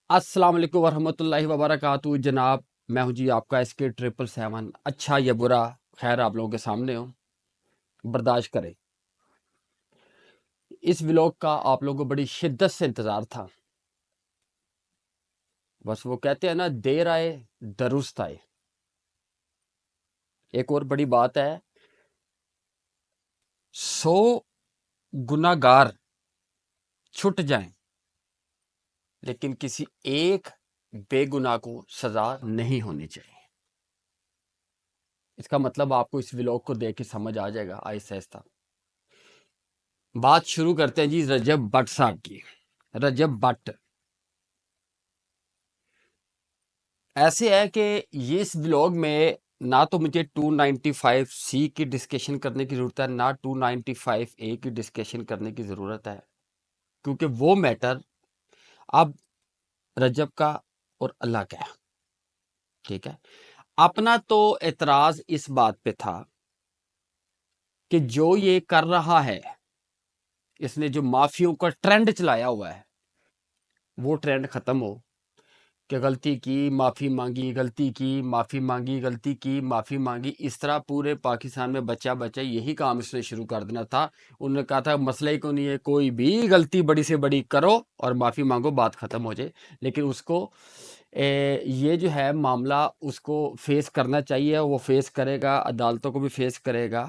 السلام علیکم ورحمۃ اللہ وبرکاتہ جناب، میں ہوں جی آپ کا SK777۔ اچھا یا برا، خیر آپ لوگوں کے سامنے ہوں، برداشت کریں۔ اس ولاگ کا آپ لوگوں کو بڑی شدت سے انتظار تھا، بس وہ کہتے ہیں نا، دیر آئے درست آئے۔ ایک اور بڑی بات ہے، 100 گناہ گار چھٹ جائیں لیکن کسی ایک بے گناہ کو سزا نہیں ہونی چاہیے۔ اس کا مطلب آپ کو اس ولاگ کو دیکھ کے سمجھ آ جائے گا آہستہ آہستہ۔ بات شروع کرتے ہیں جی رجب بٹ صاحب کی۔ رجب بٹ ایسے ہے کہ یہ اس بلاگ میں نہ تو مجھے 295C کی ڈسکشن کرنے کی ضرورت ہے، نہ 295A کی ڈسکشن کرنے کی ضرورت ہے، کیونکہ وہ میٹر اب رجب کا اور اللہ کا ہے۔ ٹھیک ہے، اپنا تو اعتراض اس بات پہ تھا کہ جو یہ کر رہا ہے، اس نے جو مافیوں کا ٹرینڈ چلایا ہوا ہے، وہ ٹرینڈ ختم ہو کہ غلطی کی معافی مانگی، غلطی کی معافی مانگی، غلطی کی معافی مانگی۔ اس طرح پورے پاکستان میں بچہ بچہ یہی کام اس نے شروع کر دینا تھا۔ انہوں نے کہا تھا مسئلہ ہی کو نہیں ہے، کوئی بھی غلطی بڑی سے بڑی کرو اور معافی مانگو، بات ختم ہو جائے۔ لیکن اس کو یہ جو ہے معاملہ اس کو فیس کرنا چاہیے، وہ فیس کرے گا، عدالتوں کو بھی فیس کرے گا،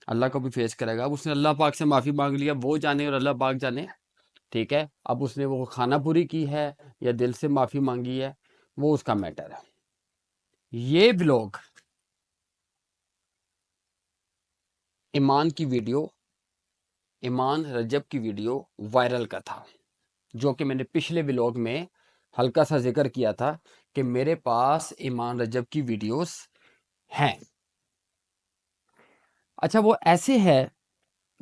اللہ کو بھی فیس کرے گا۔ اب اس نے اللہ پاک سے معافی مانگ لیا، وہ جانے اور اللہ پاک جانے۔ ٹھیک ہے، اب اس نے وہ خانہ پوری کی ہے یا دل سے معافی مانگی ہے، وہ اس کا میٹر ہے۔ یہ بلاگ ایمان کی ویڈیو، ایمان رجب کی ویڈیو وائرل کا تھا، جو کہ میں نے پچھلے بلاگ میں ہلکا سا ذکر کیا تھا کہ میرے پاس ایمان رجب کی ویڈیوز ہیں۔ اچھا، وہ ایسے ہے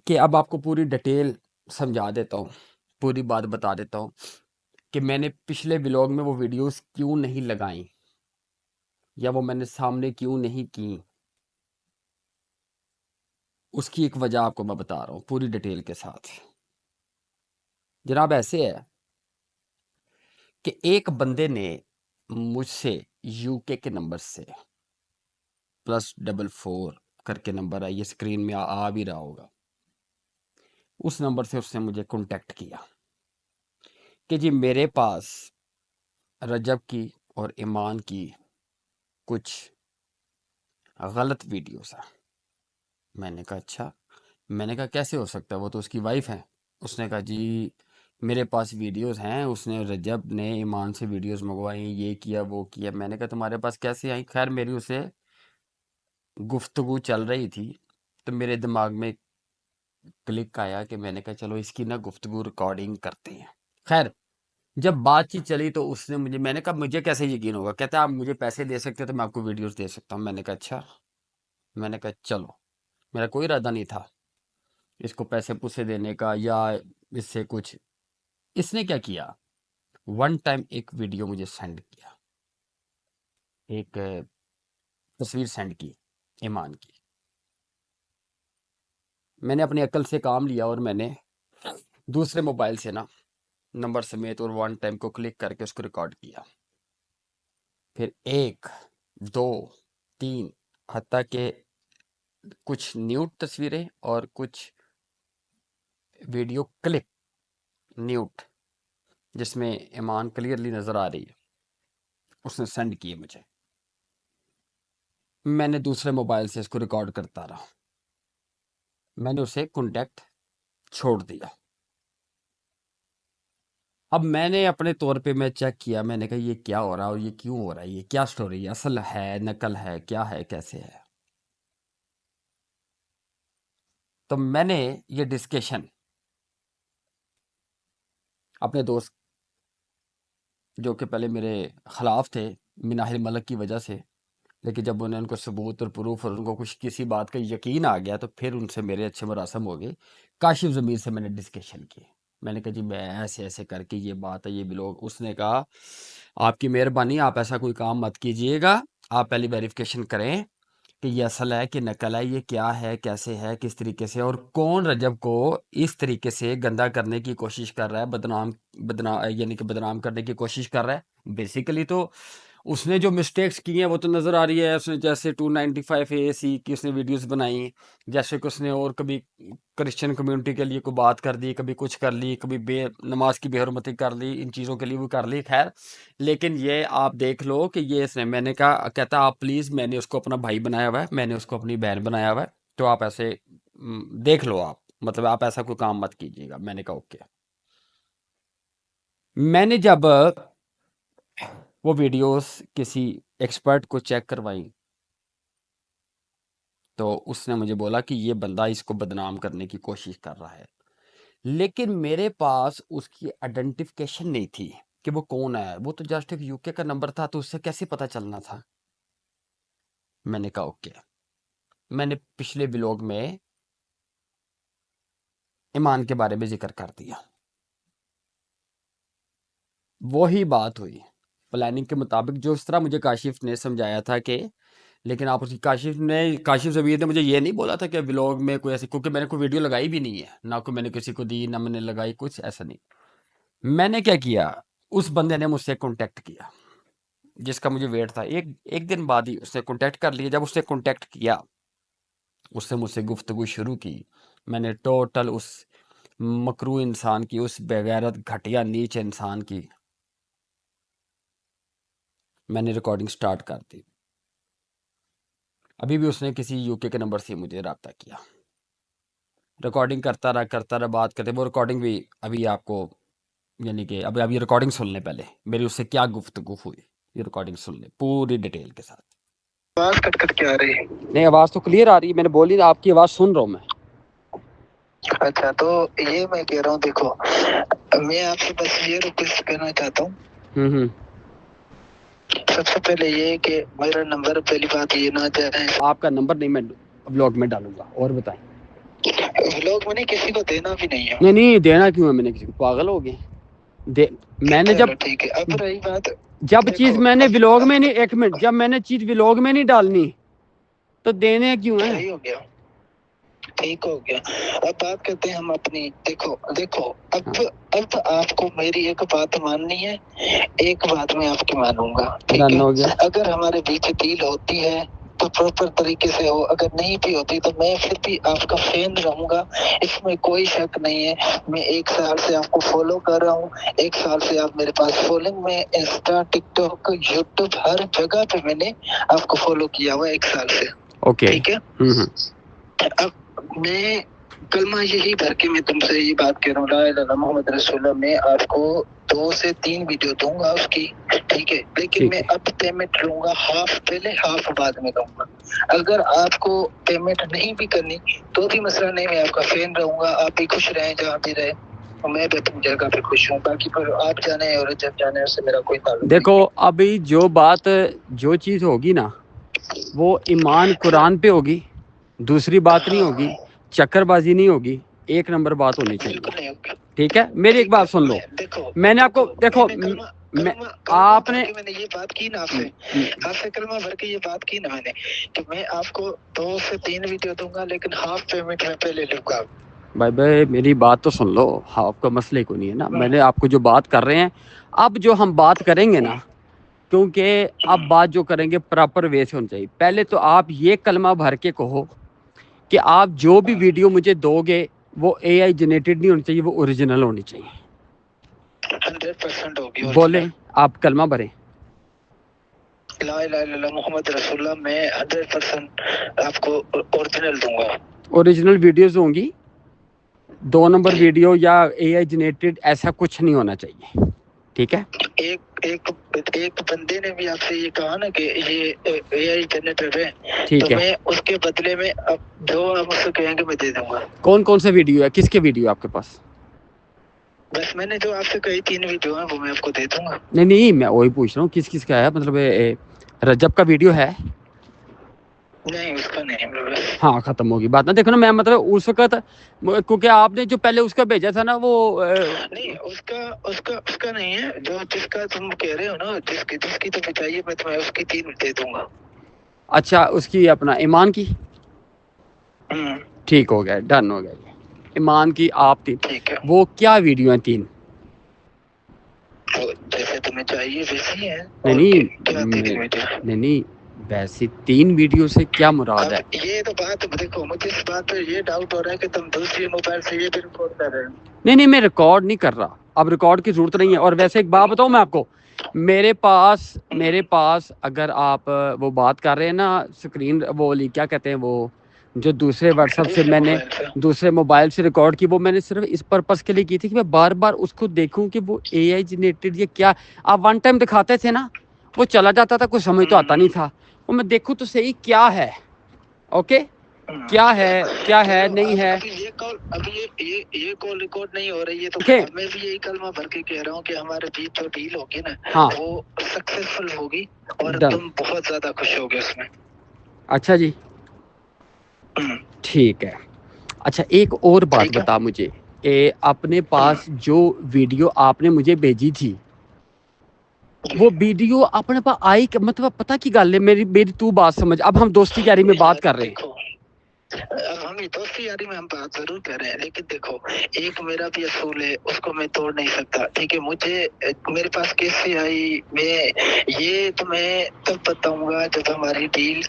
کہ اب آپ کو پوری ڈیٹیل سمجھا دیتا ہوں، پوری بات بتا دیتا ہوں کہ میں نے پچھلے بلاگ میں وہ ویڈیوز کیوں نہیں لگائیں یا وہ میں نے سامنے کیوں نہیں کی۔ اس کی ایک وجہ آپ کو میں بتا رہا ہوں پوری ڈیٹیل کے ساتھ۔ جناب ایسے ہے کہ ایک بندے نے مجھ سے UK کے نمبر سے +44 کر کے نمبر ہے، یہ اسکرین میں آ بھی رہا ہوگا، اس نمبر سے اس نے مجھے کانٹیکٹ کیا کہ جی میرے پاس رجب کی اور ایمان کی کچھ غلط ویڈیوز ہیں۔ میں نے کہا اچھا، میں نے کہا کیسے ہو سکتا ہے، وہ تو اس کی وائف ہے۔ اس نے کہا جی میرے پاس ویڈیوز ہیں، اس نے رجب نے ایمان سے ویڈیوز منگوائی، یہ کیا وہ کیا۔ میں نے کہا تمہارے پاس کیسے آئیں؟ خیر میری اسے گفتگو چل رہی تھی تو میرے دماغ میں کلک آیا کہ میں نے کہا چلو اس کی نا گفتگو ریکارڈنگ کرتے ہیں۔ خیر جب بات چیت چلی تو اس نے میں نے کہا مجھے کیسے یقین ہوگا؟ کہتا ہے آپ مجھے پیسے دے سکتے تو میں آپ کو ویڈیوز دے سکتا ہوں۔ میں نے کہا اچھا، میں نے کہا چلو، میرا کوئی ارادہ نہیں تھا اس کو پیسے پوسے دینے کا یا اس سے کچھ۔ اس نے کیا کیا، ون ٹائم ایک ویڈیو مجھے سینڈ کیا، ایک تصویر سینڈ کی ایمان کی۔ میں نے اپنی عقل سے کام لیا اور میں نے دوسرے موبائل سے نا نمبر سمیت اور ون ٹائم کو کلک کر کے اس کو ریکارڈ کیا۔ پھر 1 2 3 حتیٰ کہ کچھ نیوٹ تصویریں اور کچھ ویڈیو کلپ نیوٹ جس میں ایمان کلیئرلی نظر آ رہی ہے، اس نے سینڈ کیے مجھے۔ میں نے دوسرے موبائل سے اس کو ریکارڈ کرتا رہا، میں نے اسے کانٹیکٹ چھوڑ دیا۔ اب میں نے اپنے طور پہ میں چیک کیا، میں نے کہا یہ کیا ہو رہا ہے اور یہ کیوں ہو رہا ہے، یہ کیا سٹوری ہے، اصل ہے نقل ہے، کیا ہے کیسے ہے۔ تو میں نے یہ ڈسکشن اپنے دوست جو کہ پہلے میرے خلاف تھے مناہل ملک کی وجہ سے، لیکن جب انہیں ان کو ثبوت اور پروف اور ان کو کچھ کسی بات کا یقین آ گیا تو پھر ان سے میرے اچھے مراسم ہو گئے۔ کاشف ضمیر سے میں نے ڈسکشن کی، میں نے کہا جی میں ایسے ایسے کر کے یہ بات ہے، یہ بھی لوگ۔ اس نے کہا آپ کی مہربانی، آپ ایسا کوئی کام مت کیجئے گا، آپ پہلی ویریفیکیشن کریں کہ یہ اصل ہے کہ نقل ہے، یہ کیا ہے، کیسے ہے، کس طریقے سے، اور کون رجب کو اس طریقے سے گندا کرنے کی کوشش کر رہا ہے، یعنی کہ بدنام کرنے کی کوشش کر رہا ہے۔ بیسیکلی تو اس نے جو مسٹیکس کی ہیں وہ تو نظر آ رہی ہے، اس نے جیسے 295 کی اس نے ویڈیوز بنائی، جیسے کہ اس نے اور کبھی کرسچن کمیونٹی کے لیے کوئی بات کر دی، کبھی کچھ کر لی، کبھی نماز کی بے حرمتی کر لی، ان چیزوں کے لیے وہ کر لی، خیر۔ لیکن یہ آپ دیکھ لو کہ یہ اس نے، میں نے کہا، کہتا آپ پلیز، میں نے اس کو اپنا بھائی بنایا ہوا ہے، میں نے اس کو اپنی بہن بنایا ہوا ہے، تو آپ ایسے دیکھ لو، آپ مطلب آپ ایسا کوئی کام مت کیجیے گا۔ میں نے کہا اوکے۔ میں نے جب وہ ویڈیوز کسی ایکسپرٹ کو چیک کروائی تو اس نے مجھے بولا کہ یہ بندہ اس کو بدنام کرنے کی کوشش کر رہا ہے، لیکن میرے پاس اس کی آئیڈینٹیفیکیشن نہیں تھی کہ وہ کون ہے، وہ تو جسٹ ایک یو کے کا نمبر تھا، تو اس سے کیسے پتہ چلنا تھا؟ میں نے کہا اوکے۔ میں نے پچھلے ولاگ میں ایمان کے بارے میں ذکر کر دیا، وہی بات ہوئی پلاننگ کے مطابق جو اس طرح مجھے کاشف نے سمجھایا تھا کہ، لیکن آپ اس کی کاشف زبیر نے مجھے یہ نہیں بولا تھا کہ ولاگ میں کوئی ایسی، کیونکہ میں نے کوئی ویڈیو لگائی بھی نہیں ہے، نہ کوئی میں نے کسی کو دی، نہ میں نے لگائی، کچھ ایسا نہیں۔ میں نے کیا کیا، اس بندے نے مجھ سے کانٹیکٹ کیا جس کا مجھے ویٹ تھا، ایک دن بعد ہی اس نے کانٹیکٹ کر لیا۔ جب اس نے کانٹیکٹ کیا، اس سے مجھ سے گفتگو شروع کی، میں نے ٹوٹل اس مکروہ انسان کی، اس بغیرت گھٹیا نیچ انسان کی میں نے ریکارڈنگ سٹارٹ کر دی۔ ابھی بھی اس نے کسی یو کے نمبر سے مجھے رابطہ کیا، ریکارڈنگ کرتا رہا بات کرتے، وہ ریکارڈنگ بھی ابھی آپ کو، یعنی کہ اب یہ ریکارڈنگ سن لیں، پہلے میری اس سے کیا گفتگو ہوئی، یہ ریکارڈنگ سن لیں پوری ڈیٹیل کے ساتھ۔ آواز کٹ کٹ کے آ رہی ہے؟ نہیں، آواز تو کلیئر آ رہی ہے، میں نے بولی آپ کی آواز سن رہا ہوں میں۔ اچھا، تو یہ میں کہہ رہا ہوں، دیکھو میں آپ سے بس یہ ریکویسٹ کرنا چاہتا ہوں، سب سے پہلے یہ کہ میرا نمبر، پہلی بات یہ نہ جائے، آپ کا نمبر نہیں میں بلاگ میں ڈالوں گا، اور بتائیں۔ بلاگ میں نہیں، کسی کو دینا بھی نہیں ہے۔ نہیں دینا کیوں ہے، میں نے کسی کو، پاگل ہو گئے؟ میں نے جب، ٹھیک ہے، اب رہی بات، جب چیز میں نے ولاگ میں نہیں، ایک منٹ، جب میں نے چیز ولاگ میں نہیں ڈالنی تو دینے کیوں ہیں؟ صحیح ہو گیا، ٹھیک ہو گیا۔ اب بات کرتے ہیں ہم اپنی، دیکھو اب آپ کو میری ایک بات ماننی ہے، ایک بات میں آپ کی مانوں گا، ٹھیک ہے؟ اگر ہمارے بیچ ڈیل ہوتی ہے تو پراپر طریقے سے ہو، اگر نہیں بھی ہوتی تو میں پھر بھی آپ کا فین رہوں گا، اس میں کوئی شک نہیں ہے۔ میں 1 سال سے آپ کو فالو کر رہا ہوں، 1 سال سے آپ میرے پاس فالوئنگ میں، انسٹا، ٹک ٹاک، یوٹیوب، ہر جگہ پہ میں نے آپ کو فالو کیا ہوا 1 سال سے، ٹھیک ہے؟ اب میں کلمہ یہی بھر کے میں تم سے یہ بات کہہ رہا ہوں، لا الہ الا اللہ محمد رسول اللہ، میں آپ کو 2 سے 3 ویڈیو دوں گا اس کی، ٹھیک ہے؟ لیکن میں اب پیمنٹ لوں گا، ہاف پہلے ہاف بعد میں لوں گا۔ اگر آپ کو پیمنٹ نہیں بھی کرنی تو بھی مسئلہ نہیں، میں آپ کا فین رہوں گا، آپ بھی خوش رہیں جہاں بھی رہے، اور میں بھی اپنی جگہ پہ خوش ہوں، باقی پر آپ جانے اور جب جانے اس سے میرا کوئی تعلق نہیں۔ دیکھو ابھی جو چیز ہوگی نا، وہ ایمان قرآن پہ ہوگی، دوسری بات نہیں ہوگی، چکر بازی نہیں ہوگی، ایک نمبر بات ہونی چاہیے، ٹھیک ہے؟ میری ایک بات سن لو، میں نے آپ کو، دیکھو آپ نے یہ بات کی نا، آپ سے کلمہ بھر کے یہ بات کی نا میں نے، کہ میں آپ کو 2 سے 3 ویڈیو دوں گا، لیکن ہاف پیمنٹ میں پہلے لوں گا۔ بھائی میری بات تو سن لو، آپ کا مسئلہ کوئی نہیں ہے نا، میں نے آپ کو جو بات کر رہے ہیں، اب جو ہم بات کریں گے نا، کیونکہ اب بات جو کریں گے پراپر وے سے ہونی چاہیے۔ پہلے تو آپ یہ کلمہ بھر کے کہو کہ آپ جو بھی ویڈیو مجھے دو گے وہ اے آئی جنریٹڈ نہیں ہونی چاہیے، وہ اوریجنل ہونی چاہیے۔ 100% ہوگی۔ بولیں، آپ کلمہ بھریں، لا الہ الا اللہ محمد رسول اللہ، میں 100% آپ کو اوریجنل دوں گا۔ اوریجنل ویڈیوز ہوں گی، 2 نمبر ویڈیو یا اے آئی جنریٹڈ ایسا کچھ نہیں ہونا چاہیے، ٹھیک ہے؟ ایک بندے نے بھی آپ سے یہ کہا نا کہ یہ اے آئی جنریٹڈ ہے، تو میں اس کے بدلے میں جو آپ مجھ سے کہیں گے میں دے دوں گا۔ کون سے ویڈیو ہے، کس کے ویڈیو آپ کے پاس؟ بس میں نے جو آپ سے کہی 3 ویڈیو ہیں وہ میں آپ کو دے دوں گا۔ نہیں میں وہی پوچھ رہا ہوں کس کا ہے، مطلب رجب کا ویڈیو ہے؟ نہیں اس کا نہیں، ہاں ختم ہوگی بات نا۔ دیکھو نا، میں مطلب اس وقت، کیونکہ آپ نے جو پہلے اس کا بھیجا تھا نا، وہ نہیں اس کا نہیں ہے، جو جس کا تم کہہ رہے ہو نا، جس کی تو چاہیے، میں تمہیں اس کی 3 دے دوں گا۔ اچھا اس کی اپنا ایمان کی ہوں، ٹھیک ہو گیا، ڈن ہو گیا جی۔ ایمان کی آپ تین، ٹھیک ہے، وہ کیا ویڈیو ہیں تین؟ تو جیسے تمہیں چاہیے ویسے ہی ہے، اور نہیں کیا تین نہیں ویڈیو؟ نہیں، ویسے تین ویڈیو سے کیا مراد اب ہے؟ یہ تو بات دیکھو، مجھے اس بات پہ یہ ڈاؤٹ ہو رہا ہے کہ تم دوسری موبائل سے یہ بھی ریکارڈ کر رہے ہو۔ نہیں میں ریکارڈ نہیں کر رہا، اب ریکارڈ کی ضرورت نہیں ہے۔ اور ویسے ایک بات بتاؤں میں آپ کو، میرے پاس اگر آپ وہ بات کر رہے ہیں نا اسکرین وہ کیا کہتے ہیں وہ جو دوسرے واٹس ایپ سے دوسرے میں نے موبائل سے دوسرے موبائل سے ریکارڈ کی، وہ میں نے صرف اس پرپس کے لیے کی تھی کہ میں بار بار اس کو دیکھوں کہ وہ اے آئی جنریٹڈ یا کیا۔ آپ ون ٹائم دکھاتے تھے نا، وہ چلا جاتا تھا، کچھ سمجھ تو آتا نہیں تھا، وہ میں دیکھوں تو صحیح کیا ہے، اوکے کیا ہے چلو نہیں ہے، ابھی یہ کال، ابھی یہ کال ریکارڈ نہیں ہو رہی ہے، تو اوکے اب میں بھی یہی کلمہ بھر کے کہہ رہا ہوں کہ ہمارے بیچ جو ڈیل ہوگی نا ہاں وہ سکسیسفل ہوگی، اور ڈن، تم بہت زیادہ خوش ہوگے اس میں۔ اچھا جی ٹھیک ہے۔ اچھا ایک اور بات ٹھیک ہے، بتا مجھے، اپنے پاس جو ویڈیو آپ نے مجھے بھیجی تھی، وہ ویڈیو اپنے پاس آئی کہ مطلب پتہ کی گل ہے، میری تو بات سمجھ، اب ہم دوستی یاری میں بات کر رہے ہیں۔ دیکھو ہم دوستی یاری میں ہم بات ضرور کر رہے ہیں، لیکن دیکھو ایک میرا بھی اصول ہے، اس کو میں توڑ نہیں سکتا، ٹھیک ہے؟ مجھے میرے پاس کیسے آئی، میں یہ تمہیں تب بتاؤں گا جب ہماری ڈیل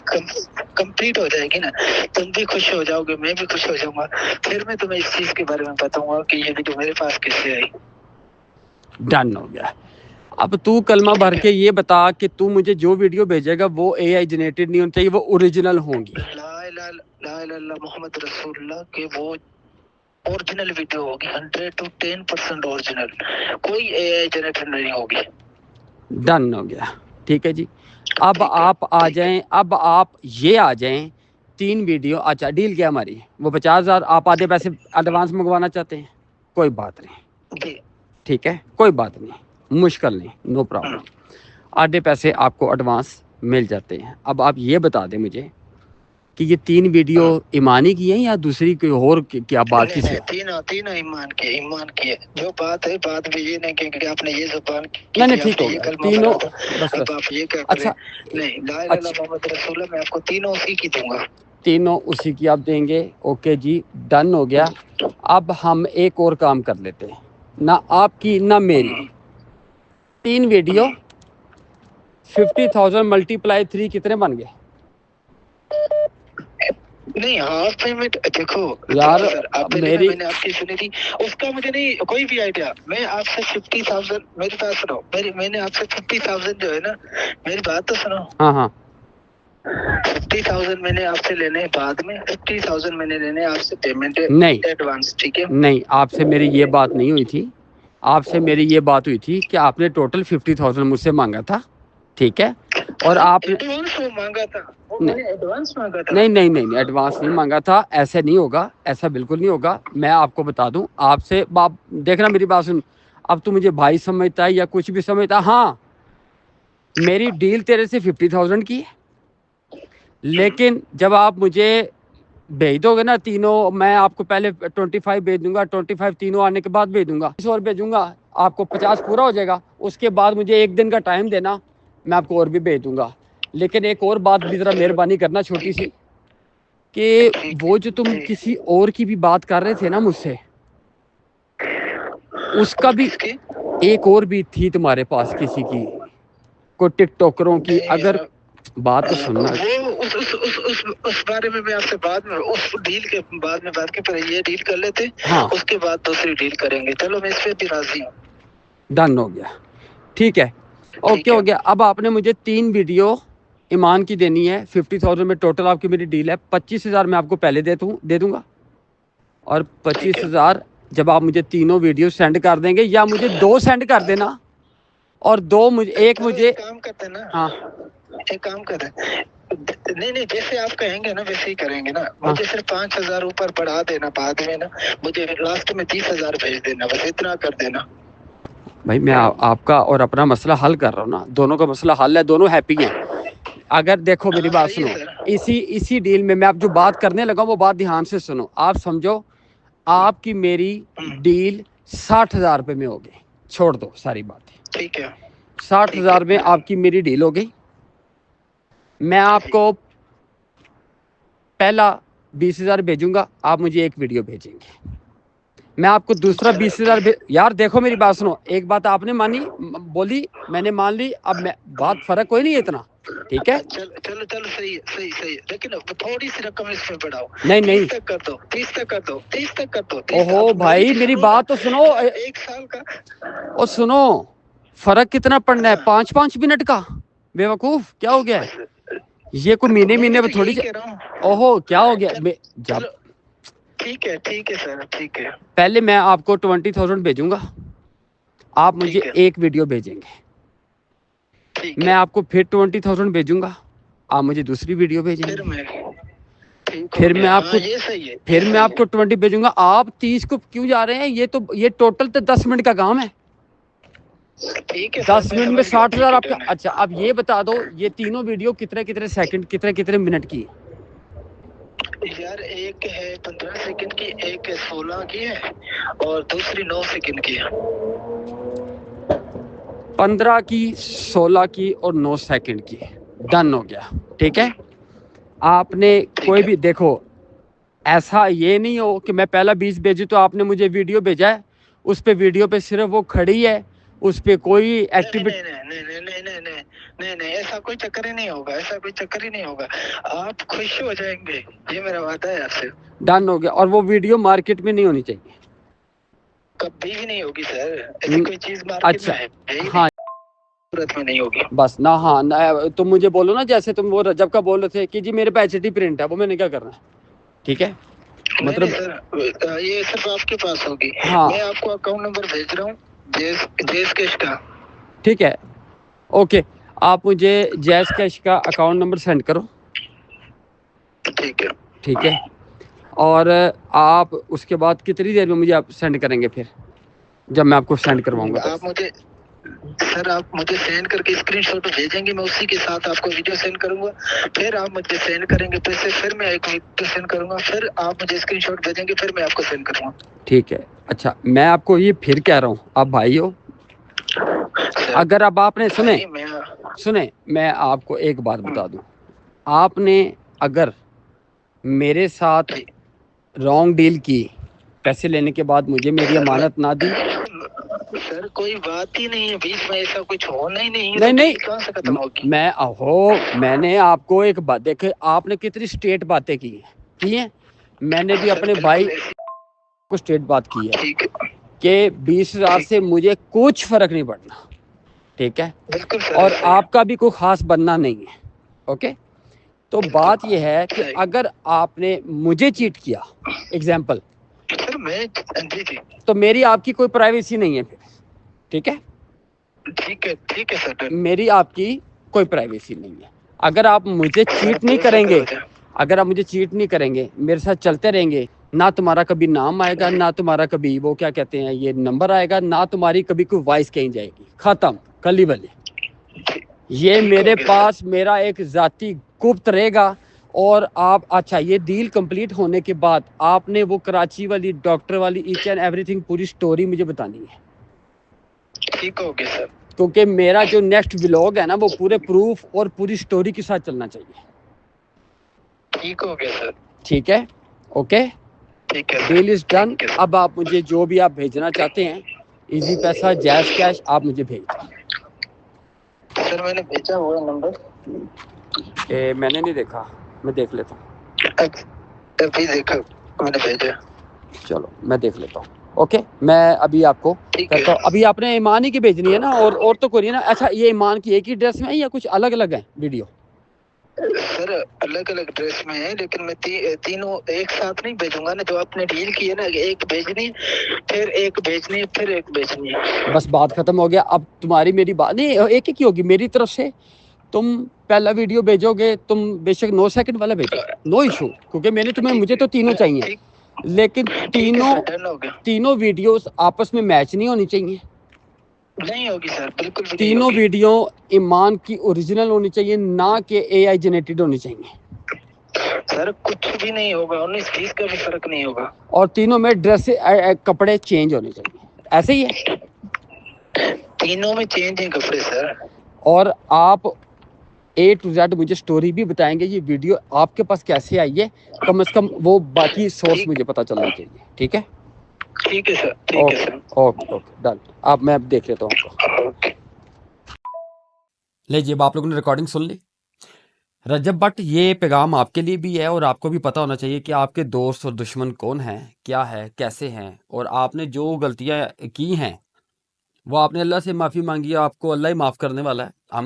کمپلیٹ ہو جائے گی نا، تم بھی خوش ہو جاؤ گے، میں بھی خوش ہو جاؤں گا، پھر میں تمہیں اس چیز کے بارے میں بتاؤں گا کہ یہ ویڈیو میرے پاس کیسے آئی۔ ڈن ہو گیا۔ اب تو کلمہ بھر کے یہ بتا کہ تو مجھے جو ویڈیو بھیجے گا وہ اے آئی جنریٹڈ نہیں ہونی چاہیے، وہ اوریجنل ہوں گی۔ لا الہ الا محمد رسول اللہ کہ وہ اوریجنل ویڈیو ہوگی، 100 to 10% اوریجنل، کوئی اے آئی جنریٹر نہیں ہوگی۔ ڈن ہو گیا ٹھیک ہے جی۔ اب ٹھیک ہے، آپ آ ٹھیک ہے، جائیں، اب آپ یہ آ جائیں تین ویڈیو۔ اچھا ڈیل کیا ہماری؟ وہ 50,000 آپ آدھے پیسے ایڈوانس منگوانا چاہتے ہیں، کوئی بات نہیں، جی، ٹھیک ہے کوئی بات نہیں، مشکل نہیں، نو پرابلم، آدھے پیسے آپ کو ایڈوانس مل جاتے ہیں۔ اب آپ یہ بتا دیں مجھے کہ یہ تین ویڈیو ایمانی کی ہیں یا دوسری کوئی اور کیا بات نہیں کسی؟ نہیں، تینوں ایمان کی ہے۔ جو بات ہے بات بھی یہ نہیں کہ آپ نے یہ زبان کی نہیں تھی، نہیں آپ ٹھیک نے ہو یہ گیا کلمہ تینوں، پڑھا تھا، بس اب بس آپ یہ کیا کریں؟ اچھا نہیں، لا الہ الا اچھا محمد رسول اللہ، میں آپ کو تینوں اسی کی دوں گا۔ تینوں اسی کی آپ دیں گے، اوکے جی ڈن ہو گیا۔ اب ہم ایک اور کام کر لیتے ہیں، نہ آپ کی نہ میری، تین ویڈیو 50,000 ملٹی پلائی 3 کتنے بن گئے؟ نہیں ہاف پیمنٹ دیکھو یار سر، آپ پہلے میری میں نے آپ کی سنی تھی، اس کا مجھے نہیں کوئی بھی آئیڈیا، میں آپ سے 50,000 میری بات سنو، میں نے آپ سے 50,000 جو ہے نا، میری بات تو سنو، ہاں 50,000 میں نے آپ سے لینے بعد میں 50,000 میں نے لینے آپ سے پیمنٹ نہیں ایڈوانس، ٹھیک ہے؟ نہیں، آپ سے میری یہ بات نہیں ہوئی تھی، آپ سے میری یہ بات ہوئی تھی کہ آپ نے ٹوٹل 50,000 مجھ سے مانگا تھا، ٹھیک ہے؟ اور آپ نے ایڈوانس وہ مانگا تھا، وہ میں نے نہیں ایڈوانس مانگا تھا۔ نہیں ایڈوانس نہیں مانگا تھا، ایسے نہیں ہوگا، ایسا بالکل نہیں ہوگا۔ میں آپ کو بتا دوں، آپ سے باپ دیکھنا میری بات سن، اب تو مجھے بھائی سمجھتا ہے یا کچھ بھی سمجھتا ہے، ہاں میری ڈیل تیرے سے 50,000 کی ہے، لیکن جب آپ مجھے بھیج دو گے نا تینوں، میں آپ کو پہلے 25 بھیج دوں گا، 25 تینوں آنے کے بعد بھیج دوں گا، 20 اور بھیجوں گا، آپ کو 50 پورا ہو جائے گا، اس کے بعد مجھے ایک دن کا ٹائم دینا، میں آپ کو اور بھی بھیج دوں گا۔ لیکن ایک اور بات بھی ذرا مہربانی کرنا چھوٹی سی، کہ وہ جو تم کسی اور کی بھی بات کر رہے تھے نا مجھ سے، اس کا بھی ایک اور بھی تھی تمہارے پاس کسی کی، کوئی ٹک ٹاکروں کی، اگر بات تو سننا۔ وہ اس بارے میں آپ سے بعد میں اس ڈیل کے بعد میں بات کے، پہلے یہ ڈیل کر لیتے، ہاں اس کے بعد دوسری ڈیل کریں گے، چلو میں اس پہ بھی راضی ہوں۔ ڈن ہو گیا ٹھیک ہے، اوکے ہو گیا۔ اب آپ نے مجھے 3 ویڈیو ایمان کی دینی ہے، 50,000 میں ٹوٹل آپ کی میری ڈیل ہے، 25,000 میں آپ کو پہلے دے دوں گا، اور 25,000 جب آپ مجھے تینوں ویڈیو سینڈ کر دیں گے، یا مجھے 2 سینڈ کر دینا، اور 2 مجھے ایک مجھے، کام کرتے نا، ہاں ایک کام کرتے نہیں جیسے آپ کہیں گے نا ویسے ہی کریں گے نا، مجھے صرف 5,000 اوپر بڑھا دینا بعد میں نا، مجھے لاسٹ میں 30,000 بھیج دینا، بس اتنا کر دینا۔ بھائی میں آپ کا اور اپنا مسئلہ حل کر رہا ہوں نا، دونوں کا مسئلہ حل ہے، دونوں ہیپی ہیں۔ اگر دیکھو میری بات سنو، اسی ڈیل میں اب جو بات کرنے لگا وہ بات دھیان سے سنو، آپ سمجھو آپ کی میری ڈیل 60,000 روپے میں ہو گئی، چھوڑ دو ساری باتیں، ٹھیک ہے، 60,000 میں آپ کی میری ڈیل ہو گئی، میں آپ کو پہلا 20,000 بھیجوں گا, آپ مجھے ایک ویڈیو بھیجیں گے. میں آپ کو دوسرا 20,000 یار دیکھو میری بات سنو, ایک بات آپ نے مانی, بولی, میں نے مان لی, اب میں بات فرق کوئی نہیں ہے اتنا, ٹھیک ہے. چلو صحیح ہے, لیکن تھوڑی سی رقم اس میں بڑھاؤ. نہیں 30 تک کر دو, 30 تک کر دو, 30 تک کر دو. اوہو بھائی میری بات تو سنو, ایک سال کا, اور سنو, فرق کتنا پڑنا ہے, 5 منٹ کا, بے وقوف کیا ہو گیا ہے یہ, کوئی مہینے تھوڑی. اوہو کیا ہو گیا, جب ٹھیک ہے سر, ٹھیک ہے. پہلے میں آپ کو 20,000 بھیجوں گا, آپ مجھے ایک ویڈیو بھیجیں گے. میں آپ کو پھر 20,000 بھیجوں گا, آپ مجھے دوسری ویڈیو بھیجیں گے. پھر میں آپ کو 20 بھیجوں گا. آپ 30 کو کیوں جا رہے ہیں, یہ ٹوٹل تو 10 منٹ کا کام ہے. 10 منٹ میں 60,000 آپ کا. اچھا اب یہ بتا دو, یہ تینوں ویڈیو کتنے سیکنڈ, کتنے منٹ کی ہے؟ یار ایک ہے 15 سیکنڈ کی, ایک 16 کی ہے, اور دوسری 9 سیکنڈ کی ہے. 15 کی, 16 کی اور 9 سیکنڈ کی, ڈن ہو گیا. ٹھیک ہے, آپ نے کوئی بھی دیکھو, ایسا یہ نہیں ہو کہ میں پہلا 20 بھیجوں تو آپ نے مجھے ویڈیو بھیجا ہے, اس پہ ویڈیو پہ صرف وہ کھڑی ہے, اس پہ کوئی ایکٹیویٹی. نہیں, ایسا کوئی چکر ہی نہیں ہوگا, آپ خوش ہو جائیں گے, یہ میرا وعدہ ہے آپ سے. ڈن ہو گیا. اور وہ ویڈیو مارکیٹ میں نہیں ہونی چاہیے, کبھی بھی نہیں ہوگی سر, ایسی کوئی چیز مارکیٹ میں ہے, ہاں صورت میں نہیں ہوگی بس نہ. ہاں تم مجھے بولو نا, جیسے تم وہ رجب کا بول رہے تھے کہ جی میرے پاس ایچ ڈی پرنٹ ہے, وہ میں نے کیا کرنا ہے, ٹھیک ہے, مطلب سر یہ صرف آپ کے پاس ہوگی. ہاں میں آپ کو اکاؤنٹ نمبر بھیج رہا ہوں جیس کیش کا, ٹھیک ہے, اوکے, آپ مجھے جیز کیش کا اکاؤنٹ نمبر سینڈ کرو. ٹھیک ہے, اور آپ اس کے بعد کتنی دیر میں مجھے آپ سینڈ کریں گے پھر, جب میں آپ کو سینڈ کرواؤں گا؟ آپ مجھے سینڈ کر کے اسکرین شاٹ بھیجیں گے, میں اسی کے ساتھ آپ کو ویڈیو سینڈ کروں گا. پھر آپ مجھے سینڈ کریں گے پیسے, پھر میں ایک ویڈیو سینڈ کروں گا, پھر آپ مجھے اسکرین شاٹ بھیجیں گے, پھر میں آپ کو سینڈ کروں گا. ٹھیک ہے. اچھا میں آپ کو یہ پھر کہہ رہا ہوں, آپ بھائی ہو, اگر اب آپ نے سنیں, میں آپ کو ایک بات بتا دوں, آپ نے اگر میرے ساتھ رانگ ڈیل کی, پیسے لینے کے بعد مجھے میری امانت نہ دی. سر کوئی بات ہی نہیں ہے, بیچ میں ایسا کچھ ہونا ہی نہیں. میں نے آپ کو ایک بات, دیکھے آپ نے کتنی اسٹیٹ باتیں کی ہیں, میں نے بھی اپنے بھائی کو اسٹیٹ بات کی ہے کہ 20,000 سے مجھے کچھ فرق نہیں پڑنا, ٹھیک ہے, اور آپ کا بھی کوئی خاص بننا نہیں ہے, اوکے. تو بات یہ ہے کہ اگر آپ نے مجھے چیٹ کیا, ایگزامپل, تو میری آپ کی کوئی پرائیویسی نہیں ہے پھر, ٹھیک ہے, ٹھیک ہے سر, میری آپ کی کوئی پرائیویسی نہیں ہے. اگر آپ مجھے چیٹ نہیں کریں گے, میرے ساتھ چلتے رہیں گے, نہ تمہارا کبھی نام آئے گا, نہ تمہارا کبھی وہ کیا کہتے ہیں یہ نمبر آئے گا, نہ تمہاری کبھی کوئی وائس کہیں جائے گی, ختم, کلی بلے. یہ میرے پاس میرا ایک ذاتی گپت رہے گا. اور آپ, اچھا یہ ڈیل کمپلیٹ ہونے کے بعد آپ نے وہ کراچی والی ڈاکٹر والی ایچ اینڈ ایوری تھنگ پوری سٹوری مجھے بتانی ہے. ٹھیک ہو گیا سر, کیونکہ میرا جو نیکسٹ ولاگ ہے نا, وہ پورے پروف اور پوری سٹوری کے ساتھ چلنا چاہیے. ٹھیک ہو گیا سر, ٹھیک ہے, اوکے, ڈیل از ڈن. اب آپ مجھے جو بھی آپ بھیجنا چاہتے ہیں, ایزی پیسہ, جیز کیش, آپ مجھے بھیج دیں. سر میں نے بھیجا ہوا نمبر, میں نے نہیں دیکھا, میں دیکھ لیتا ہوں. ابھی دیکھا میں نے بھیجا, چلو میں دیکھ لیتا ہوں, اوکے. میں ابھی آپ کو کرتا ہوں. ابھی آپ نے ایمان ہی کی بھیجنی ہے نا, اور تو کوئی نہیں نا. اچھا یہ ایمان کی ایک ہی ڈریس میں ہے یا کچھ الگ الگ ہے ویڈیو؟ سر الگ الگ ڈریس میں ہے, لیکن میں تینوں ایک ساتھ نہیں بھیجوں گا نا. جو آپ نے ڈیل کی ہے نا, ایک بھیجنی, پھر ایک بھیجنی, پھر ایک بھیجنی ہے. بس بات ختم ہو گیا. اب تمہاری میری بات نہیں, ایک ہی کی ہوگی میری طرف سے. تم پہلا ویڈیو بھیجو گے, تم بے شک 9 سیکنڈ والا بھیجو, نو ایشو, کیونکہ میں نے مجھے تو تینوں چاہیے, لیکن تینوں ویڈیوز آپس میں میچ نہیں ہونی چاہیے. نہیں ہوگی سر, بالکل بھی نہیں تینوں ہوگی. ویڈیو ایمان کی اوریجنل ہونی چاہیے, نہ کہ اے آئی جنریٹڈ ہونی چاہیے. سر کچھ بھی نہیں ہوگا, 19-20 کا بھی فرق نہیں ہوگا. اور تینوں میں ڈریس, کپڑے چینج ہونے چاہیے, ایسے ہی ہے. تینوں میں چینج ہیں کپڑے سر. اور آپ اے ٹو زیڈ مجھے سٹوری بھی بتائیں گے یہ ویڈیو آپ کے پاس کیسے آئی ہے، کم از کم وہ باقی سورس ٹھیک مجھے پتا چلنا چاہیے، ٹھیک ہے؟ ٹھیک ہے سر، ٹھیک ہے okay sir, okay okay done, اب میں اب دیکھ لیتا ہوں آپ کو۔ اوکے۔ لے جی اب آپ لوگوں نے ریکارڈنگ سن لی۔ رجب بٹ یہ پیغام آپ کے لیے بھی ہے، اور آپ کو بھی پتا ہونا چاہیے کہ آپ کے دوست اور دشمن کون ہیں، کیا ہے، کیسے ہیں، اور آپ نے جو غلطیاں کی ہیں وہ آپ نے اللہ سے معافی مانگی ہے، آپ کو اللہ ہی معاف کرنے والا ہے۔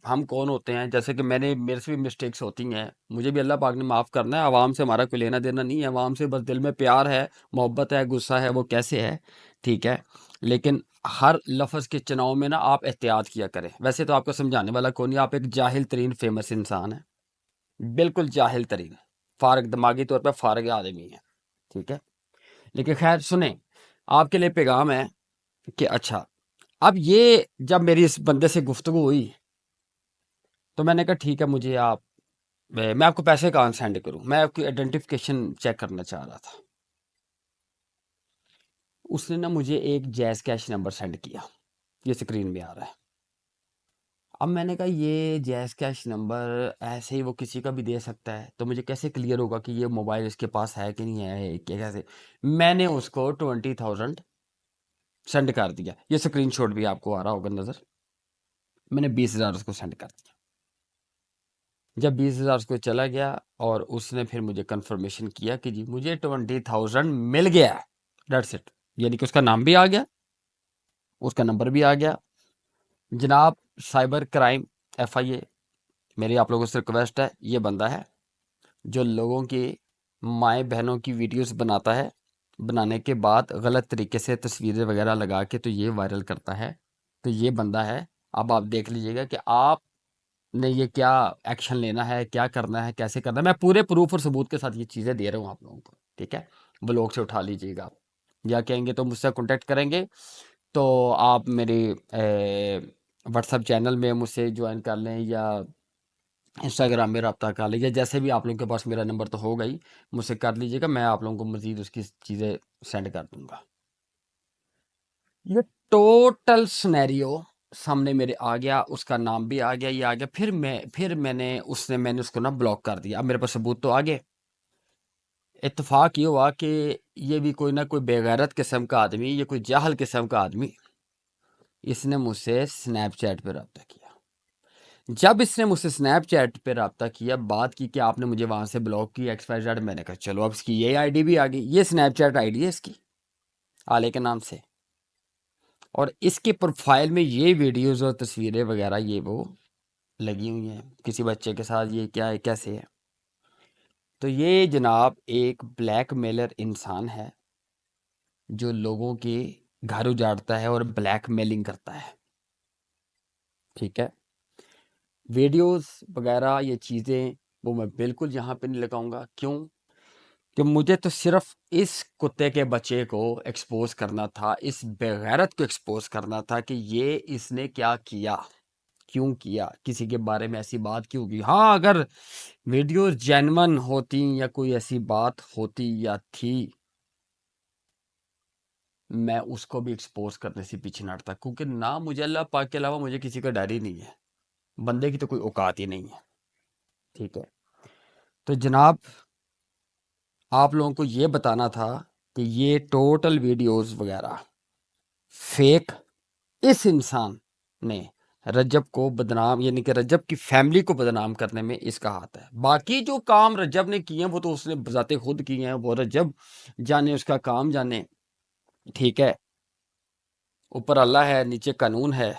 ہم کون ہوتے ہیں، جیسے کہ میرے سے بھی مسٹیکس ہوتی ہیں، مجھے بھی اللہ پاک نے معاف کرنا ہے۔ عوام سے ہمارا کوئی لینا دینا نہیں ہے، عوام سے بس دل میں پیار ہے، محبت ہے، غصہ ہے، وہ کیسے ہے، ٹھیک ہے؟ لیکن ہر لفظ کے چناؤ میں نا آپ احتیاط کیا کریں۔ ویسے تو آپ کو سمجھانے والا کون نہیں، آپ ایک جاہل ترین فیمس انسان ہیں، بالکل جاہل ترین، فارغ دماغی طور پہ فارغ آدمی ہے، ٹھیک ہے؟ لیکن خیر سنیں، آپ کے لیے پیغام ہے کہ اچھا، اب یہ جب میری اس بندے سے گفتگو ہوئی تو میں نے کہا ٹھیک ہے، مجھے میں آپ کو پیسے کہاں سینڈ کروں، میں آپ کی آئیڈینٹیفیکیشن چیک کرنا چاہ رہا تھا۔ اس نے نا مجھے ایک جیز کیش نمبر سینڈ کیا، یہ اسکرین میں آ رہا ہے۔ اب میں نے کہا یہ جیز کیش نمبر ایسے ہی وہ کسی کا بھی دے سکتا ہے، تو مجھے کیسے کلیئر ہوگا کہ یہ موبائل اس کے پاس ہے کہ نہیں ہے، کیسے؟ میں نے اس کو 20,000 سینڈ کر دیا، یہ اسکرین شاٹ بھی آپ کو آ رہا ہوگا نظر۔ میں نے 20,000 اس کو سینڈ کر دیا۔ جب 20,000 اس کو چلا گیا اور اس نے پھر مجھے کنفرمیشن کیا کہ جی مجھے 20,000 مل گیا، دیٹس اٹ، یعنی کہ اس کا نام بھی آ گیا، اس کا نمبر بھی آ گیا۔ جناب سائبر کرائم FIA، میری آپ لوگوں سے ریکویسٹ ہے، یہ بندہ ہے جو لوگوں کی مائیں بہنوں کی ویڈیوز بناتا ہے، بنانے کے بعد غلط طریقے سے تصویریں وغیرہ لگا کے تو یہ وائرل کرتا ہے، تو یہ بندہ ہے۔ اب آپ دیکھ لیجئے گا کہ آپ نے یہ کیا ایکشن لینا ہے، کیا کرنا ہے، کیسے کرنا ہے۔ میں پورے پروف اور ثبوت کے ساتھ یہ چیزیں دے رہا ہوں آپ لوگوں کو، ٹھیک ہے؟ بلاگ سے اٹھا لیجیے گا آپ، یا کہیں گے تو مجھ سے کانٹیکٹ کریں گے تو آپ میری واٹس ایپ چینل میں مجھ سے جوائن کر لیں، یا انسٹاگرام میں رابطہ کر لیجیے، جیسے بھی آپ لوگوں کے پاس میرا نمبر تو ہوگا ہی، مجھ سے کر لیجیے گا، میں آپ لوگوں کو مزید اس کی چیزیں سینڈ کر دوں گا۔ یہ ٹوٹل سنیریو سامنے میرے آ گیا، اس کا نام بھی آ گیا، یہ آ گیا، پھر میں نے اس کو نا بلاک کر دیا۔ اب میرے پاس ثبوت تو آگے۔ اتفاق یہ ہوا کہ یہ بھی کوئی نہ کوئی بے غیرت قسم کا آدمی، یہ کوئی جاہل قسم کا آدمی، اس نے مجھ سے سنیپ چیٹ پہ رابطہ کیا۔ جب اس نے مجھ سے سنیپ چیٹ پہ رابطہ کیا، بات کی کہ آپ نے مجھے وہاں سے بلاک کی XYZ، میں نے کہا چلو اب اس کی یہ آئی ڈی بھی آ گئی، یہ سنیپ چیٹ آئی ڈی ہے اس کی، آلے کے نام سے، اور اس کے پروفائل میں یہ ویڈیوز اور تصویریں وغیرہ یہ وہ لگی ہوئی ہیں کسی بچے کے ساتھ، یہ کیا ہے، کیسے ہے؟ تو یہ جناب ایک بلیک میلر انسان ہے جو لوگوں کے گھر اجاڑتا ہے اور بلیک میلنگ کرتا ہے، ٹھیک ہے؟ ویڈیوز وغیرہ یہ چیزیں وہ میں بالکل یہاں پہ نہیں لگاؤں گا۔ کیوں کہ مجھے تو صرف اس کتے کے بچے کو ایکسپوز کرنا تھا، اس بغیرت کو ایکسپوز کرنا تھا کہ یہ اس نے کیا کیا، کیوں کیا، کسی کے بارے میں ایسی بات کیوں کی۔ ہاں اگر ویڈیوز جینون ہوتی یا کوئی ایسی بات ہوتی یا تھی، میں اس کو بھی ایکسپوز کرنے سے پیچھے نہ ہٹتا، کیونکہ نہ مجھے اللہ پاک کے علاوہ مجھے کسی کا ڈر ہی نہیں ہے، بندے کی تو کوئی اوقات ہی نہیں ہے، ٹھیک ہے؟ تو جناب آپ لوگوں کو یہ بتانا تھا کہ یہ ٹوٹل ویڈیوز وغیرہ فیک، اس انسان نے رجب کو بدنام، یعنی کہ رجب کی فیملی کو بدنام کرنے میں اس کا ہاتھ ہے۔ باقی جو کام رجب نے کیے ہیں وہ تو اس نے بذات خود کیے ہیں، وہ رجب جانے، اس کا کام جانے، ٹھیک ہے؟ اوپر اللہ ہے، نیچے قانون ہے،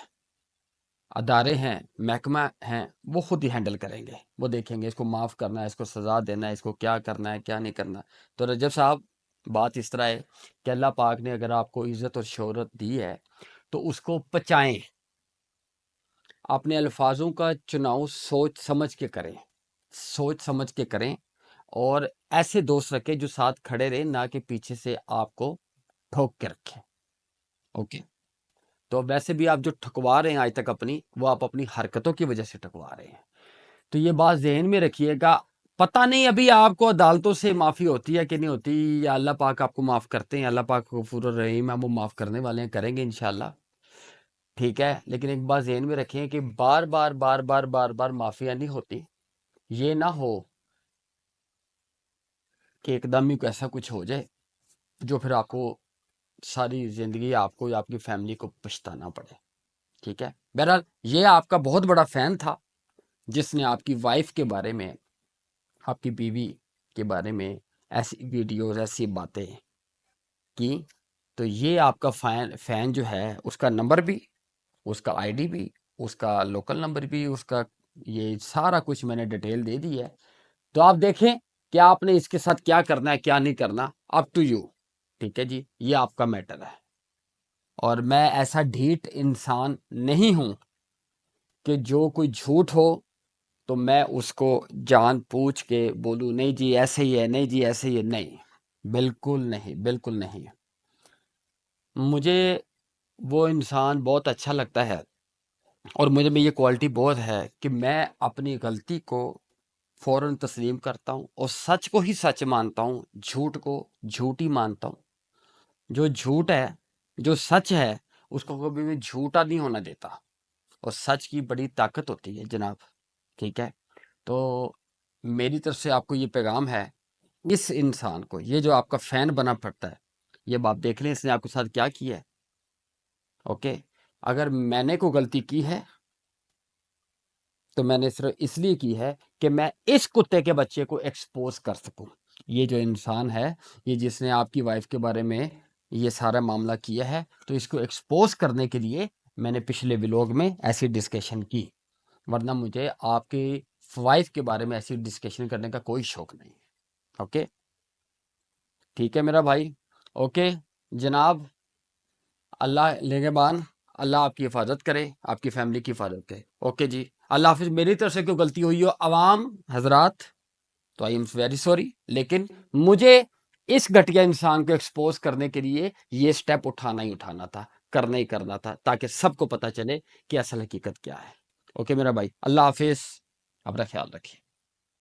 ادارے ہیں، محکمہ ہیں، وہ خود ہی ہینڈل کریں گے، وہ دیکھیں گے اس کو معاف کرنا ہے، اس کو سزا دینا ہے، اس کو کیا کرنا ہے، کیا نہیں کرنا۔ تو رجب صاحب بات اس طرح ہے کہ اللہ پاک نے اگر آپ کو عزت اور شہرت دی ہے تو اس کو پچائیں، اپنے الفاظوں کا چناؤ سوچ سمجھ کے کریں، سوچ سمجھ کے کریں، اور ایسے دوست رکھیں جو ساتھ کھڑے رہیں، نہ کہ پیچھے سے آپ کو ٹھوک کے رکھیں، اوکے؟ تو ویسے بھی آپ جو ٹھکوا رہے ہیں آج تک اپنی، وہ آپ اپنی حرکتوں کی وجہ سے ٹھکوا رہے ہیں، تو یہ بات ذہن میں رکھیے گا۔ پتہ نہیں ابھی آپ کو عدالتوں سے معافی ہوتی ہے کہ نہیں ہوتی، یا اللہ پاک آپ کو معاف کرتے ہیں، اللہ پاک غفور الرحیم ہے، وہ معاف کرنے والے ہیں، کریں گے انشاءاللہ۔ ٹھیک ہے، لیکن ایک بات ذہن میں رکھیں کہ بار بار بار بار بار بار معافیاں نہیں ہوتی. یہ نہ ہو کہ ایک دم ہی ایسا کچھ ہو جائے جو پھر آپ کو ساری زندگی آپ کو یا آپ کی فیملی کو پچھتانا پڑے. ٹھیک ہے، بہرحال یہ آپ کا بہت بڑا فین تھا جس نے آپ کی وائف کے بارے میں، آپ کی بیوی کے بارے میں ایسی ویڈیوز، ایسی باتیں کی. تو یہ آپ کا فین جو ہے، اس کا نمبر بھی، اس کا آئی ڈی بھی، اس کا لوکل نمبر بھی، اس کا یہ سارا کچھ میں نے ڈیٹیل دے دی ہے. تو آپ دیکھیں کہ آپ نے اس کے ساتھ کیا کرنا ہے، کیا نہیں کرنا، اپ ٹو یو. ٹھیک ہے جی، یہ آپ کا میٹر ہے. اور میں ایسا ڈھیٹ انسان نہیں ہوں کہ جو کوئی جھوٹ ہو تو میں اس کو جان پوچھ کے بولوں نہیں جی ایسے ہی ہے، نہیں جی ایسے ہی ہے. نہیں، بالکل نہیں، بالکل نہیں. مجھے وہ انسان بہت اچھا لگتا ہے، اور مجھے میں یہ کوالٹی بہت ہے کہ میں اپنی غلطی کو فوراً تسلیم کرتا ہوں اور سچ کو ہی سچ مانتا ہوں، جھوٹ کو جھوٹ ہی مانتا ہوں. جو جھوٹ ہے، جو سچ ہے، اس کو کبھی بھی جھوٹا نہیں ہونا دیتا، اور سچ کی بڑی طاقت ہوتی ہے جناب. ٹھیک ہے، تو میری طرف سے آپ کو یہ پیغام ہے، اس انسان کو، یہ جو آپ کا فین بنا پڑتا ہے، یہ آپ دیکھ لیں اس نے آپ کے ساتھ کیا کیا ہے. اوکے، اگر میں نے کوئی غلطی کی ہے تو میں نے صرف اس لیے کی ہے کہ میں اس کتے کے بچے کو ایکسپوز کر سکوں. یہ جو انسان ہے، یہ جس نے آپ کی وائف کے بارے میں یہ سارا معاملہ کیا ہے، تو اس کو ایکسپوز کرنے کے لیے میں نے پچھلے ولاگ میں ایسی ڈسکشن کی، ورنہ مجھے آپ کی وائف کے بارے میں ایسی ڈسکشن کرنے کا کوئی شوق نہیں. اوکے، ٹھیک ہے میرا بھائی. اوکے جناب، اللہ نگہبان، اللہ آپ کی حفاظت کرے، آپ کی فیملی کی حفاظت کرے. اوکے جی، اللہ حافظ. میری طرف سے کوئی غلطی ہوئی ہو عوام حضرات تو آئی ایم ویری سوری، لیکن مجھے اس گھٹیا انسان کو ایکسپوز کرنے کے لیے یہ سٹیپ اٹھانا ہی اٹھانا تھا، کرنا ہی کرنا تھا، تاکہ سب کو پتہ چلے کہ اصل حقیقت کیا ہے. اوکے میرا بھائی، اللہ حافظ، اپنا خیال رکھیے.